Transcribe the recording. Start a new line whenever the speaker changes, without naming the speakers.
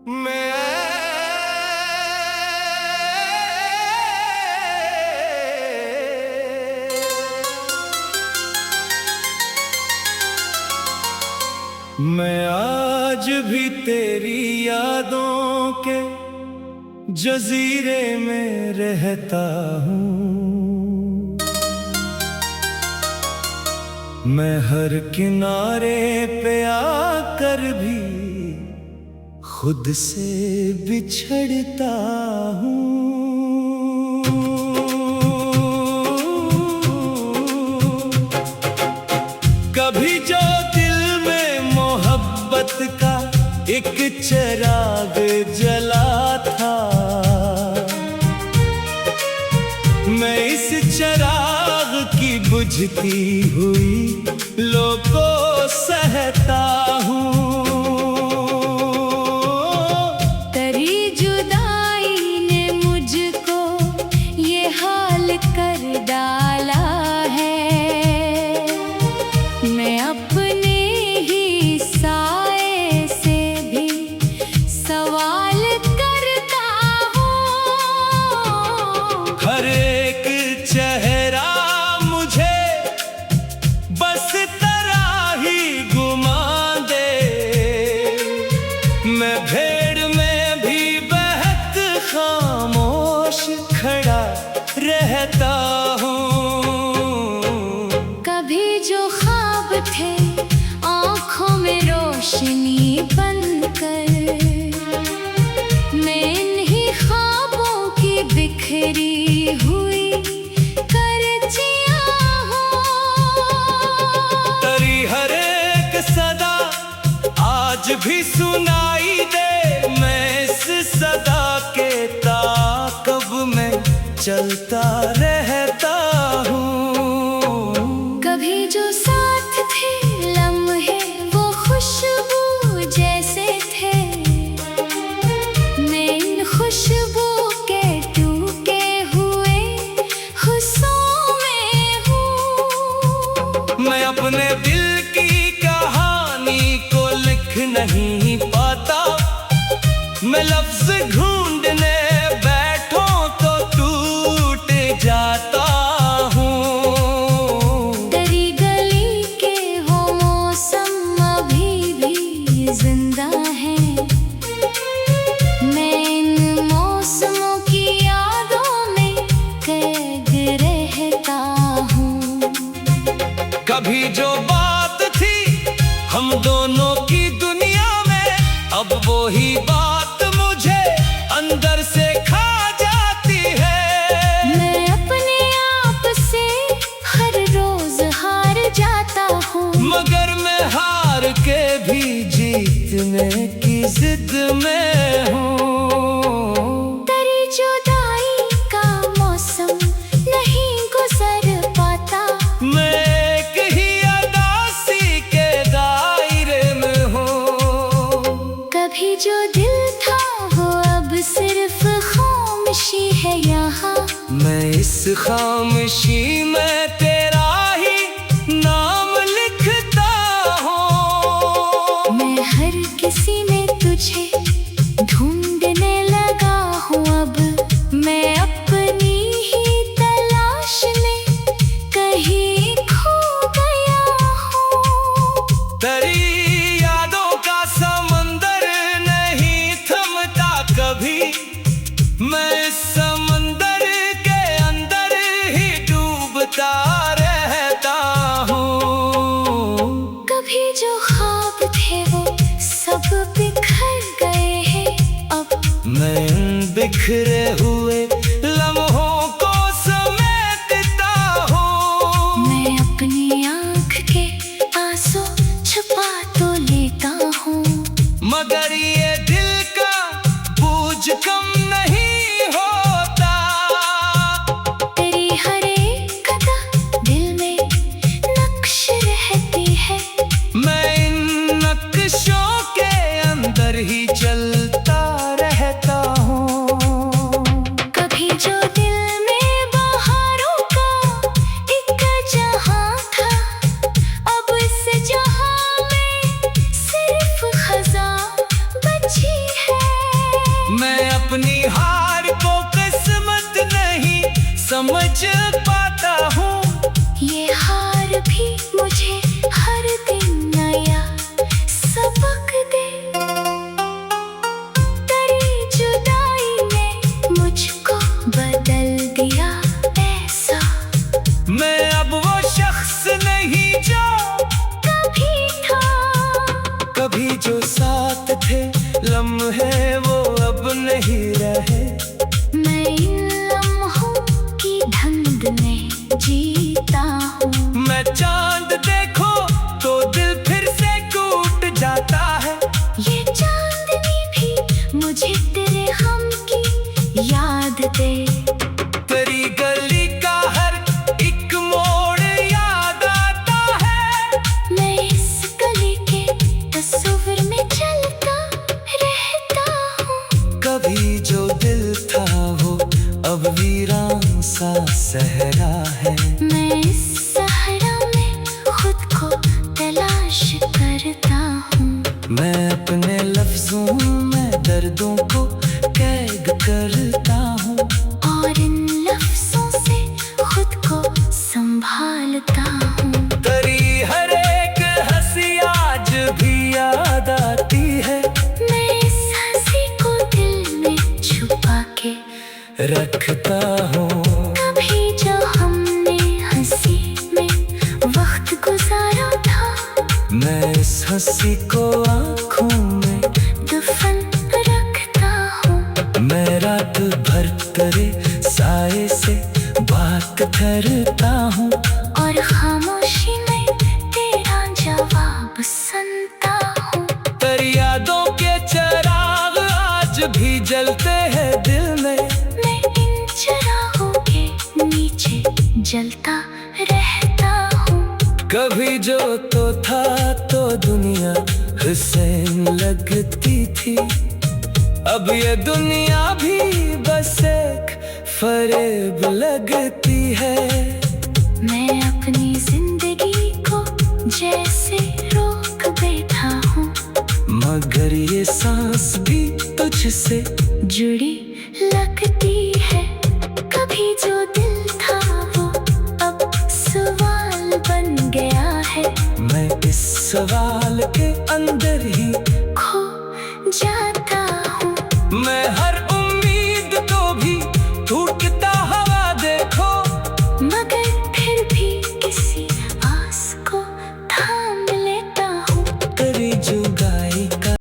मैं आज भी तेरी यादों के जजीरे में रहता हूँ। मैं हर किनारे पे आकर भी खुद से बिछड़ता हूँ। कभी जो दिल में मोहब्बत का एक चिराग जला था, मैं इस चिराग की बुझती हुई लो को सहता हूँ।
तेरी जुदाई ने मुझको ये हाल कर डाला है। मैं अपने ही साए से भी सवाल करता हूँ।
हर एक चेहरा मुझे बस तेरा ही घुमा दे। मैं भीड़ में भी बहक खामोश खड़ा रहता हूँ।
कभी जो ख्वाब थे आँखों में रोशनी बनकर, मैं इन्हीं ख्वाबों की बिखरी हुई करचियाँ हूँ।
तेरी हर एक सदा आज भी सुनाई दे। मैं इस सदा के ताक़ब में चलता रहता हूँ।
कभी जो साथ थे लम्हे वो खुशबू जैसे थे, मैं इन खुशबू के टूटे हुए हुस्सों में हूँ।
मैं अपने दिल की कहानी को लिख नहीं पाता। मैं लफ्ज़ ढूंढने बैठूं तो टूट जाता हूँ।
तेरी गली के वो मौसम अभी भी जिंदा है। मैं इन मौसमों की यादों में कैद रहता हूँ।
कभी जो बात थी हम दोनों की दुनिया में, अब वो ही बात मुझे अंदर से खा जाती है।
मैं अपने आप से हर रोज हार जाता हूँ,
मगर मैं हार के भी जीतने की जिद में हूँ।
तेरी जुदाई का मौसम नहीं गुजर पाता।
मैं एक ही अदासी के दायरे में हूँ।
कभी जो दिल था वो अब सिर्फ खामोशी है यहाँ।
मैं इस खामोशी में तेरा ही नाम लिखता हूँ।
मैं हर किसी में तुझे ढूंढने लगा हूँ। अब मैं अपनी ही तलाश में कहीं खो गया हूँ।
तेरी यादों का समंदर नहीं थमता कभी। मैं इस समंदर के अंदर ही डूबता रहता हूँ।
कभी जो ख्वाब थे वो सब बिखर गए हैं अब।
मैं उन बिखरे हुए लम्हों को समेटता हूँ।
मैं अपनी आँख के आंसू छुपा तो लेता हूँ,
मगर ये दिल का बोझ कम नहीं होता।
तेरी हर एक अदा दिल में नक्श रहती है।
मैं इन नक्शों के अंदर ही चलता रहता हूँ।
कभी जो दिल में बहारों का एक जहां था, अब इस जहां में सिर्फ खज़ां बची है।
लम्हे वो अब नहीं रहे।
मैं इन लम्हों की धुंध में जीता हूँ।
मैं चांद देखो तो दिल फिर से टूट जाता है।
ये चांदनी भी मुझे तेरे हम की याद दे।
तेरी गली का हर एक मोड़ याद आता है।
मैं इस गली के तस्वीर में चलता रहता हूँ।
कभी जो दिल था वो अब वीरान सा सहरा है।
मैं इस सहरा में खुद को तलाश करता हूँ।
मैं अपने लफ्जों में दर्दों को कैद करता हूँ।
और इन लफ्जों से खुद को संभालता हूँ।
तेरी हर एक हंसी आज भी याद आती है।
मैं इस हंसी को दिल में छुपा के
रखता हूँ।
कभी जो हमने हंसी में वक्त गुजारा था,
मैं इस हंसी को आँखों में
दफन रखता हूँ।
मैं रात भर तेरे साए से बात करता हूँ।
और खामोशी में तेरा जवाब सुनता हूँ।
तेरी यादों के चिराग आज भी जलते हैं दिल में।
मैं इन चिरागों के नीचे जलता रहता हूँ।
कभी जो तो था तो दुनिया हुसैन लगती थी। अब ये दुनिया भी बस एक फरेब लगती है।
मैं अपनी जिंदगी को जैसे रोक बैठा हूँ।
मगर ये सांस भी तुझसे
जुड़ी लगती है। कभी जो दिल था वो अब सवाल बन गया है।
मैं इस सवाल के अंदर ही